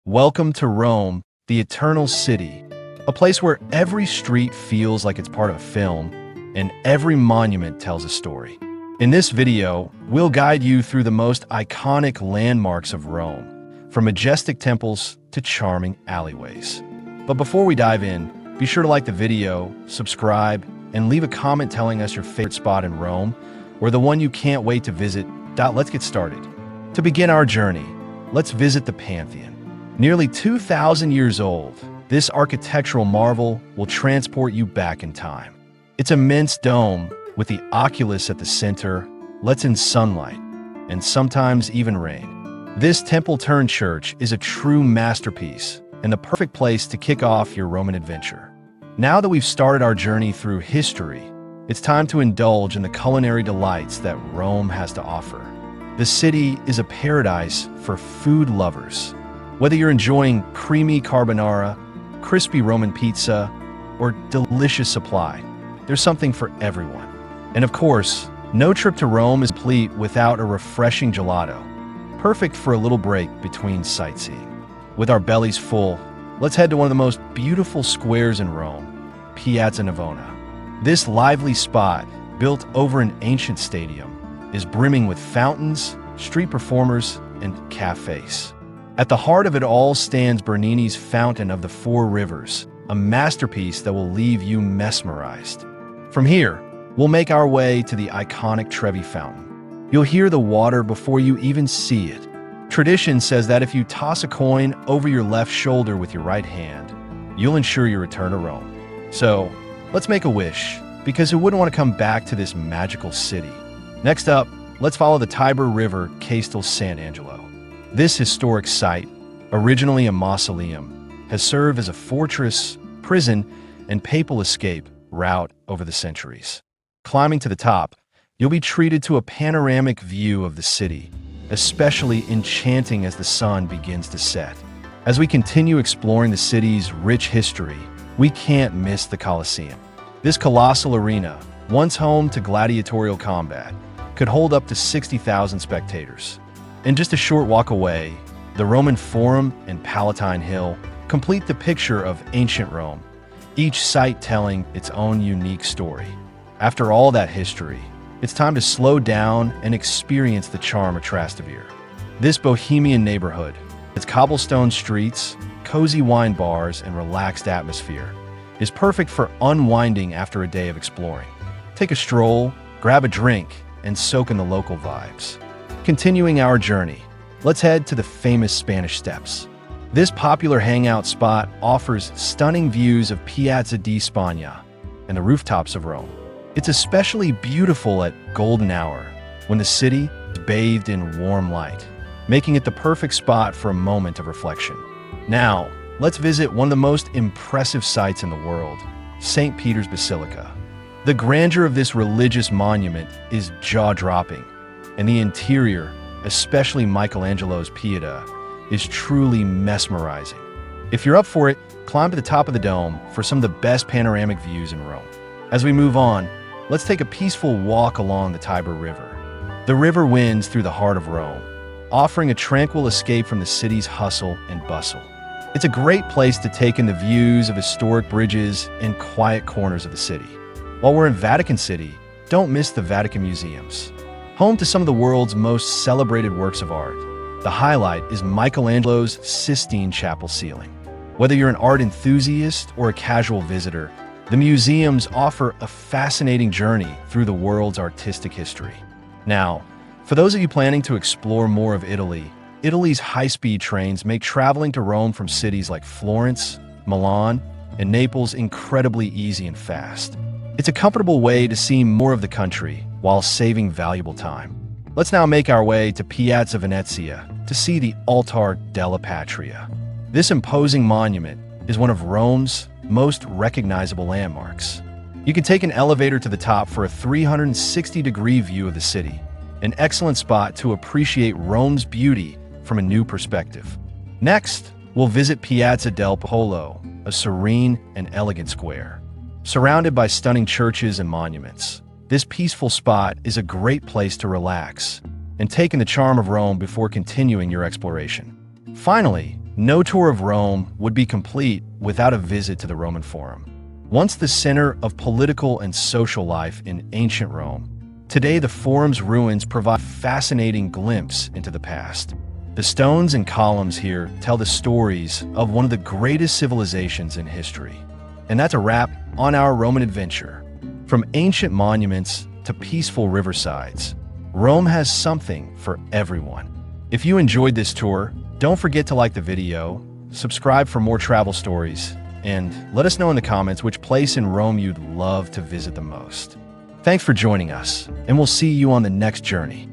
Welcome to Rome, the eternal city, a place where every street feels like it's part of a film and every monument tells a story. In this video, we'll guide you through the most iconic landmarks of Rome, from majestic temples to charming alleyways. But before we dive in, be sure to like the video, subscribe, and leave a comment telling us your favorite spot in Rome or the one you can't wait to visit. Let's get started. To begin our journey, let's visit the Pantheon. Nearly 2,000 years old, this architectural marvel will transport you back in time. Its immense dome, with the oculus at the center, lets in sunlight, and sometimes even rain. This temple-turned-church is a true masterpiece and the perfect place to kick off your Roman adventure. Now that we've started our journey through history, it's time to indulge in the culinary delights that Rome has to offer. The city is a paradise for food lovers. Whether you're enjoying creamy carbonara, crispy Roman pizza, or delicious supply, there's something for everyone. And of course, no trip to Rome is complete without a refreshing gelato, perfect for a little break between sightseeing. With our bellies full, let's head to one of the most beautiful squares in Rome, Piazza Navona. This lively spot, built over an ancient stadium, is brimming with fountains, street performers, and cafes. At the heart of it all stands Bernini's Fountain of the Four Rivers, a masterpiece that will leave you mesmerized. From here, we'll make our way to the iconic Trevi Fountain. You'll hear the water before you even see it. Tradition says that if you toss a coin over your left shoulder with your right hand, you'll ensure your return to Rome. So, let's make a wish, because who wouldn't want to come back to this magical city? Next up, let's follow the Tiber River coastal Sant'Angelo. This historic site, originally a mausoleum, has served as a fortress, prison, and papal escape route over the centuries. Climbing to the top, you'll be treated to a panoramic view of the city, especially enchanting as the sun begins to set. As we continue exploring the city's rich history, we can't miss the Colosseum. This colossal arena, once home to gladiatorial combat, could hold up to 60,000 spectators. And just a short walk away, the Roman Forum and Palatine Hill complete the picture of ancient Rome, each site telling its own unique story. After all that history, it's time to slow down and experience the charm of Trastevere. This bohemian neighborhood, its cobblestone streets, cozy wine bars, and relaxed atmosphere, is perfect for unwinding after a day of exploring. Take a stroll, grab a drink, and soak in the local vibes. Continuing our journey, let's head to the famous Spanish Steps. This popular hangout spot offers stunning views of Piazza di Spagna and the rooftops of Rome. It's especially beautiful at golden hour, when the city is bathed in warm light, making it the perfect spot for a moment of reflection. Now, let's visit one of the most impressive sites in the world, St. Peter's Basilica. The grandeur of this religious monument is jaw-dropping, and the interior, especially Michelangelo's Pieta, is truly mesmerizing. If you're up for it, climb to the top of the dome for some of the best panoramic views in Rome. As we move on, let's take a peaceful walk along the Tiber River. The river winds through the heart of Rome, offering a tranquil escape from the city's hustle and bustle. It's a great place to take in the views of historic bridges and quiet corners of the city. While we're in Vatican City, don't miss the Vatican Museums. Home to some of the world's most celebrated works of art, the highlight is Michelangelo's Sistine Chapel ceiling. Whether you're an art enthusiast or a casual visitor, the museums offer a fascinating journey through the world's artistic history. Now, for those of you planning to explore more of Italy, Italy's high-speed trains make traveling to Rome from cities like Florence, Milan, and Naples incredibly easy and fast. It's a comfortable way to see more of the country while saving valuable time. Let's now make our way to Piazza Venezia to see the Altare Della Patria. This imposing monument is one of Rome's most recognizable landmarks. You can take an elevator to the top for a 360-degree view of the city, an excellent spot to appreciate Rome's beauty from a new perspective. Next, we'll visit Piazza del Popolo, a serene and elegant square. Surrounded by stunning churches and monuments, this peaceful spot is a great place to relax and take in the charm of Rome before continuing your exploration. Finally, no tour of Rome would be complete without a visit to the Roman Forum. Once the center of political and social life in ancient Rome, today the Forum's ruins provide a fascinating glimpse into the past. The stones and columns here tell the stories of one of the greatest civilizations in history. And that's a wrap on our Roman adventure. From ancient monuments to peaceful riversides, Rome has something for everyone. If you enjoyed this tour, don't forget to like the video, subscribe for more travel stories, and let us know in the comments which place in Rome you'd love to visit the most. Thanks for joining us, and we'll see you on the next journey.